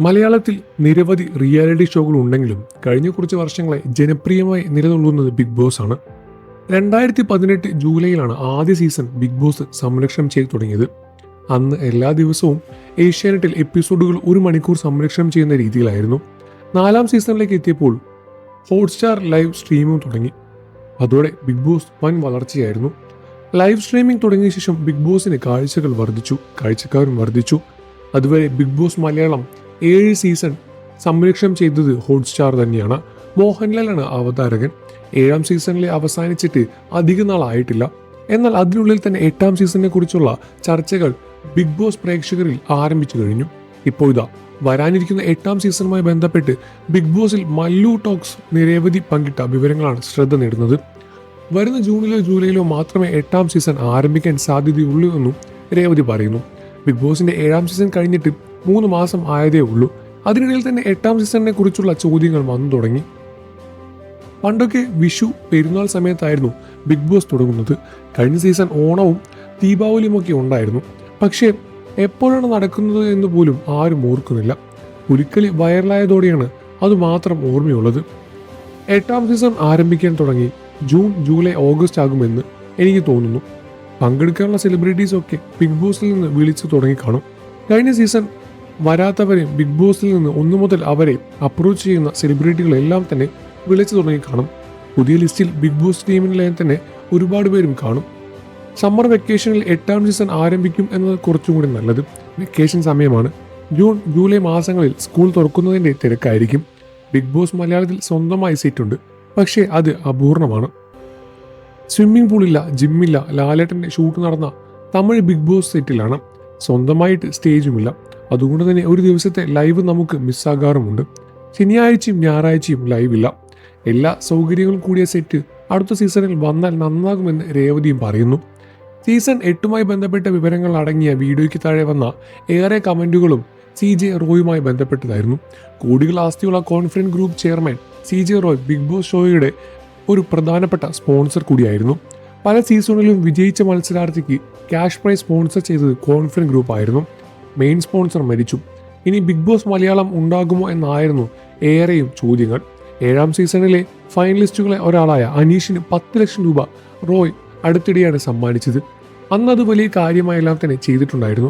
മലയാളത്തിൽ നിരവധി റിയാലിറ്റി ഷോകൾ ഉണ്ടെങ്കിലും കഴിഞ്ഞ കുറച്ച് വർഷങ്ങളെ ജനപ്രിയമായി നിലനിൽക്കുന്നത് ബിഗ് ബോസ് ആണ്. 2018 ജൂലൈയിലാണ് ആദ്യ സീസൺ ബിഗ് ബോസ് സംരക്ഷണം ചെയ്തു തുടങ്ങിയത്. അന്ന് എല്ലാ ദിവസവും ഏഷ്യാനെറ്റിൽ എപ്പിസോഡുകൾ 1 മണിക്കൂർ സംരക്ഷണം ചെയ്യുന്ന രീതിയിലായിരുന്നു. 4ാം സീസണിലേക്ക് എത്തിയപ്പോൾ ഹോട്ട്സ്റ്റാർ ലൈവ് സ്ട്രീമിംഗ് തുടങ്ങി. അതോടെ ബിഗ് ബോസ് വൻ വളർച്ചയായിരുന്നു. ലൈവ് സ്ട്രീമിംഗ് തുടങ്ങിയ ശേഷം ബിഗ് ബോസിന് കാഴ്ചകൾ വർദ്ധിച്ചു, കാഴ്ചക്കാരും വർദ്ധിച്ചു. അതുവരെ ബിഗ് ബോസ് മലയാളം 7 സീസൺ സംരക്ഷണം ചെയ്തത് ഹോട്ട്സ്റ്റാർ തന്നെയാണ്. മോഹൻലാലാണ് അവതാരകൻ. 7ാം സീസണിലെ അവസാനിച്ചിട്ട് അധിക നാളായിട്ടില്ല. എന്നാൽ അതിനുള്ളിൽ തന്നെ 8ാം സീസണിനെ കുറിച്ചുള്ള ചർച്ചകൾ ബിഗ് ബോസ് പ്രേക്ഷകരിൽ ആരംഭിച്ചു കഴിഞ്ഞു. ഇപ്പോൾ ഇതാ വരാനിരിക്കുന്ന 8ാം സീസണുമായി ബന്ധപ്പെട്ട് ബിഗ് ബോസിൽ മല്ലു ടോക്സ് നിരവധി പങ്കിട്ട വിവരങ്ങളാണ് ശ്രദ്ധ നേടുന്നത്. വരുന്ന ജൂണിലോ ജൂലൈയിലോ മാത്രമേ 8ാം സീസൺ ആരംഭിക്കാൻ സാധ്യതയുള്ളൂ എന്നും രേവതി പറയുന്നു. ബിഗ് ബോസിന്റെ 7ാം സീസൺ കഴിഞ്ഞിട്ട് 3 മാസം ആയതേ ഉള്ളൂ. അതിനിടയിൽ തന്നെ 8ാം സീസണിനെ കുറിച്ചുള്ള ചോദ്യങ്ങൾ വന്നു തുടങ്ങി. പണ്ടൊക്കെ വിഷു, പെരുന്നാൾ സമയത്തായിരുന്നു ബിഗ് ബോസ് തുടങ്ങുന്നത്. കഴിഞ്ഞ സീസൺ ഓണവും ദീപാവലിയുമൊക്കെ ഉണ്ടായിരുന്നു. പക്ഷേ എപ്പോഴാണ് നടക്കുന്നത് എന്ന് പോലും ആരും ഓർക്കുന്നില്ല. പുലിക്കളി വൈറലായതോടെയാണ് അതുമാത്രം ഓർമ്മയുള്ളത്. 8ാം സീസൺ ആരംഭിക്കാൻ തുടങ്ങി ജൂൺ, ജൂലൈ, ഓഗസ്റ്റ് ആകുമെന്ന് എനിക്ക് തോന്നുന്നു. പങ്കെടുക്കാനുള്ള സെലിബ്രിറ്റീസൊക്കെ ബിഗ് ബോസിൽ നിന്ന് വിളിച്ചു തുടങ്ങിക്കാണും. കഴിഞ്ഞ സീസൺ വരാത്തവരെ ബിഗ് ബോസിൽ നിന്ന് 1 മുതൽ അവരെ അപ്രോച്ച് ചെയ്യുന്ന സെലിബ്രിറ്റികളെല്ലാം തന്നെ വിളിച്ചു തുടങ്ങിക്കാണും. പുതിയ ലിസ്റ്റിൽ ബിഗ് ബോസ് ടീമിലെ തന്നെ ഒരുപാട് പേരും കാണും. സമ്മർ വെക്കേഷനിൽ 8ാം സീസൺ ആരംഭിക്കും എന്നത് കുറച്ചും കൂടി നല്ലത്. വെക്കേഷൻ സമയമാണ്. ജൂൺ, ജൂലൈ മാസങ്ങളിൽ സ്കൂൾ തുറക്കുന്നതിൻ്റെ തിരക്കായിരിക്കും. ബിഗ് ബോസ് മലയാളത്തിൽ സ്വന്തമായി സെറ്റുണ്ട്, പക്ഷേ അത് അപൂർണമാണ്. സ്വിമ്മിംഗ് പൂളില്ല, ജിമ്മില്ല. ലാലേട്ടൻ്റെ ഷൂട്ട് നടന്ന തമിഴ് ബിഗ് ബോസ് സെറ്റിലാണ്. സ്വന്തമായിട്ട് സ്റ്റേജുമില്ല. അതുകൊണ്ട് തന്നെ ഒരു ദിവസത്തെ ലൈവ് നമുക്ക് മിസ്സാകാറുമുണ്ട്. ശനിയാഴ്ചയും ഞായറാഴ്ചയും ലൈവില്ല. എല്ലാ സൗകര്യങ്ങളും കൂടിയ സെറ്റ് അടുത്ത സീസണിൽ വന്നാൽ നന്നാകുമെന്ന് രേവതിയും പറയുന്നു. സീസൺ 8മായി ബന്ധപ്പെട്ട വിവരങ്ങൾ അടങ്ങിയ വീഡിയോയ്ക്ക് താഴെ വന്ന ഏറെ കമന്റുകളും CJ റോയുമായി ബന്ധപ്പെട്ടതായിരുന്നു. കോടികൾ ആസ്തിയുള്ള confidence group chairman CJ Roy big boss ഷോയുടെ ഒരു പ്രധാനപ്പെട്ട സ്പോൺസർ കൂടിയായിരുന്നു. പല സീസണിലും വിജയിച്ച മത്സരാർത്ഥിക്ക് ക്യാഷ് പ്രൈസ് സ്പോൺസർ ചെയ്തത് കോൺഫിഡൻസ് ഗ്രൂപ്പ് ആയിരുന്നു. മെയിൻ സ്പോൺസർ മരിച്ചു. ഇനി ബിഗ് ബോസ് മലയാളം ഉണ്ടാകുമോ എന്നായിരുന്നു ഏറെയും ചോദ്യങ്ങൾ. 7ാം സീസണിലെ ഫൈനലിസ്റ്റുകളെ ഒരാളായ അനീഷിന് 10 ലക്ഷം രൂപ റോയ് അടുത്തിടെയാണ് സമ്മാനിച്ചത്. അന്നത് വലിയ കാര്യമായെല്ലാം തന്നെ ചെയ്തിട്ടുണ്ടായിരുന്നു.